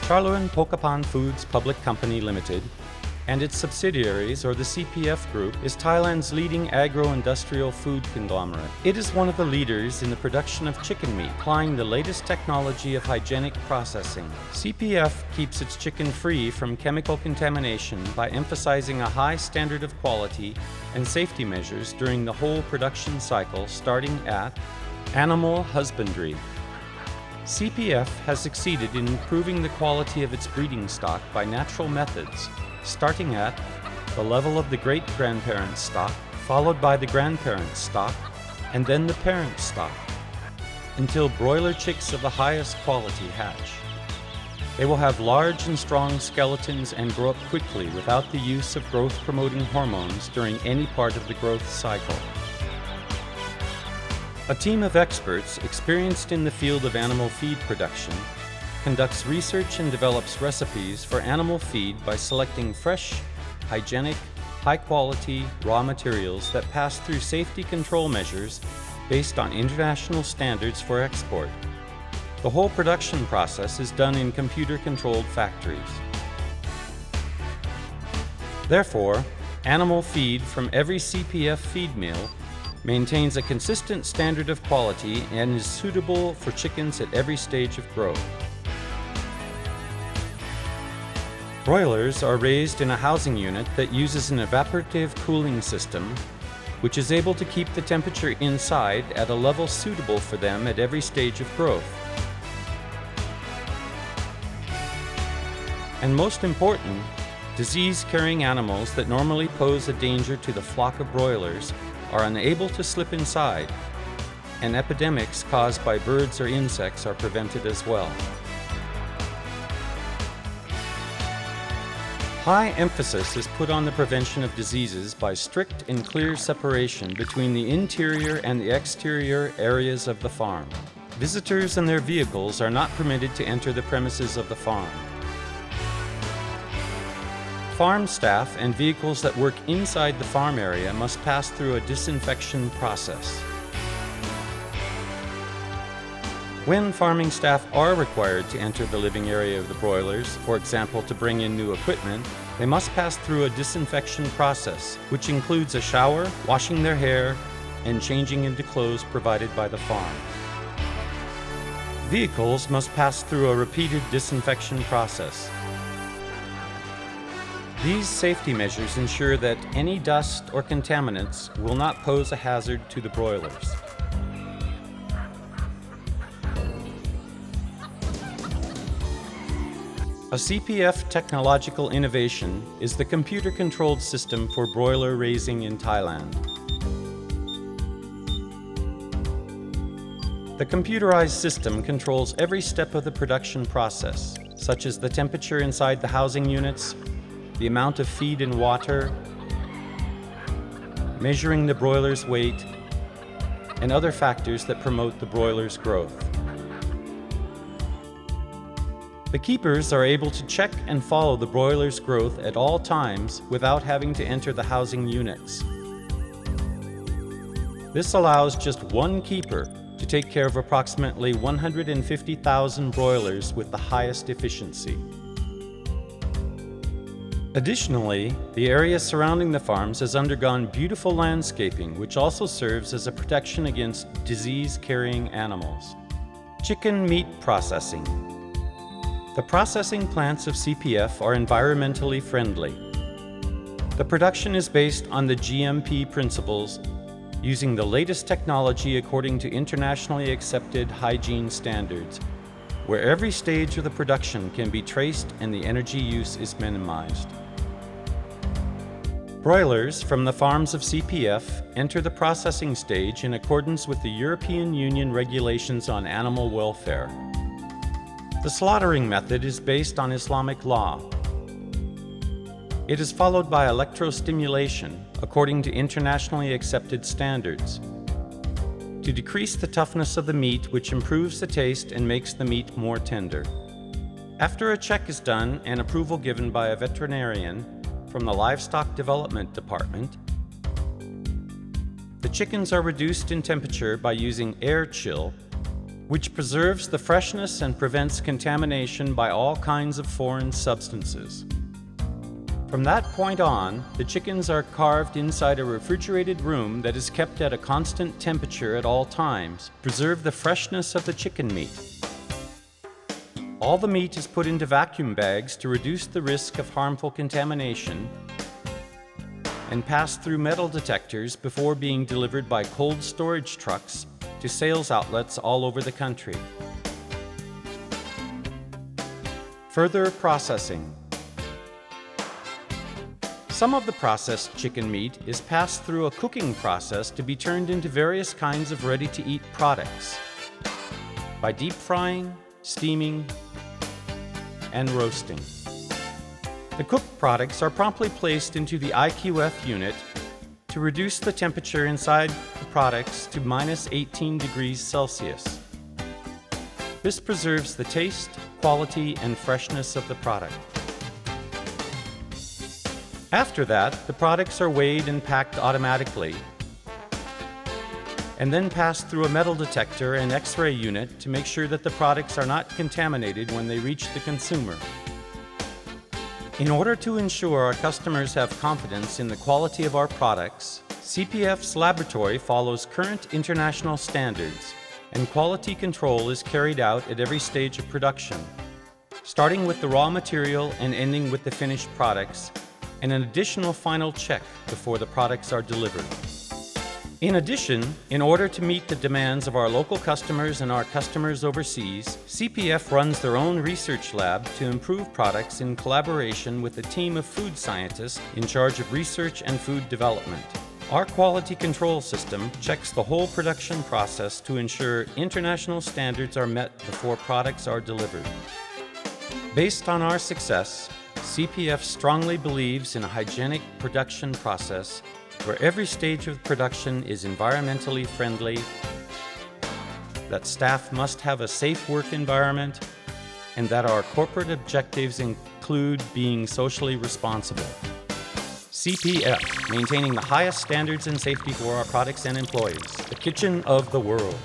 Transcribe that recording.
Charluan Pokapan Foods Public Company Limited and its subsidiaries, or the CPF Group, is Thailand's leading agro-industrial food conglomerate. It is one of the leaders in the production of chicken meat, applying the latest technology of hygienic processing. CPF keeps its chicken free from chemical contamination by emphasizing a high standard of quality and safety measures during the whole production cycle, starting at animal husbandry. CPF has succeeded in improving the quality of its breeding stock by natural methods, starting at the level of the great-grandparent stock, followed by the grandparent stock, and then the parent stock, until broiler chicks of the highest quality hatch. They will have large and strong skeletons and grow up quickly without the use of growth-promoting hormones during any part of the growth cycle. A team of experts experienced in the field of animal feed production conducts research and develops recipes for animal feed by selecting fresh, hygienic, high-quality raw materials that pass through safety control measures based on international standards for export. The whole production process is done in computer-controlled factories. Therefore, animal feed from every CPF feed mill maintains a consistent standard of quality and is suitable for chickens at every stage of growth. Broilers are raised in a housing unit that uses an evaporative cooling system, which is able to keep the temperature inside at a level suitable for them at every stage of growth. And most important, disease-carrying animals that normally pose a danger to the flock of broilers are unable to slip inside, and epidemics caused by birds or insects are prevented as well. High emphasis is put on the prevention of diseases by strict and clear separation between the interior and the exterior areas of the farm. Visitors and their vehicles are not permitted to enter the premises of the farm. Farm staff and vehicles that work inside the farm area must pass through a disinfection process. When farming staff are required to enter the living area of the broilers, for example to bring in new equipment, they must pass through a disinfection process, which includes a shower, washing their hair, and changing into clothes provided by the farm. Vehicles must pass through a repeated disinfection process. These safety measures ensure that any dust or contaminants will not pose a hazard to the broilers. A CPF technological innovation is the computer-controlled system for broiler raising in Thailand. The computerized system controls every step of the production process, such as the temperature inside the housing units, the amount of feed and water, measuring the broiler's weight, and other factors that promote the broiler's growth. The keepers are able to check and follow the broiler's growth at all times without having to enter the housing units. This allows just one keeper to take care of approximately 150,000 broilers with the highest efficiency. Additionally, the area surrounding the farms has undergone beautiful landscaping, which also serves as a protection against disease-carrying animals. Chicken meat processing. The processing plants of CPF are environmentally friendly. The production is based on the GMP principles, using the latest technology according to internationally accepted hygiene standards, where every stage of the production can be traced and the energy use is minimized. Broilers from the farms of CPF enter the processing stage in accordance with the European Union regulations on animal welfare. The slaughtering method is based on Islamic law. It is followed by electrostimulation according to internationally accepted standards to decrease the toughness of the meat, which improves the taste and makes the meat more tender. After a check is done and approval given by a veterinarian from the Livestock Development Department, the chickens are reduced in temperature by using air chill which preserves the freshness and prevents contamination by all kinds of foreign substances. From that point on, the chickens are carved inside a refrigerated room that is kept at a constant temperature at all times, to preserve the freshness of the chicken meat. All the meat is put into vacuum bags to reduce the risk of harmful contamination and passed through metal detectors before being delivered by cold storage trucks to sales outlets all over the country. Further processing. Some of the processed chicken meat is passed through a cooking process to be turned into various kinds of ready-to-eat products by deep frying, steaming, and roasting. The cooked products are promptly placed into the IQF unit to reduce the temperature inside the products to -18 degrees Celsius. This preserves the taste, quality, and freshness of the product. After that, the products are weighed and packed automatically, and then passed through a metal detector and X-ray unit to make sure that the products are not contaminated when they reach the consumer. In order to ensure our customers have confidence in the quality of our products, CPF's laboratory follows current international standards, and quality control is carried out at every stage of production, starting with the raw material and ending with the finished products, and an additional final check before the products are delivered. In addition, in order to meet the demands of our local customers and our customers overseas, CPF runs their own research lab to improve products in collaboration with a team of food scientists in charge of research and food development. Our quality control system checks the whole production process to ensure international standards are met before products are delivered. Based on our success, CPF strongly believes in a hygienic production process where every stage of production is environmentally friendly, that staff must have a safe work environment, and that our corporate objectives include being socially responsible. CPF, maintaining the highest standards and safety for our products and employees, the kitchen of the world.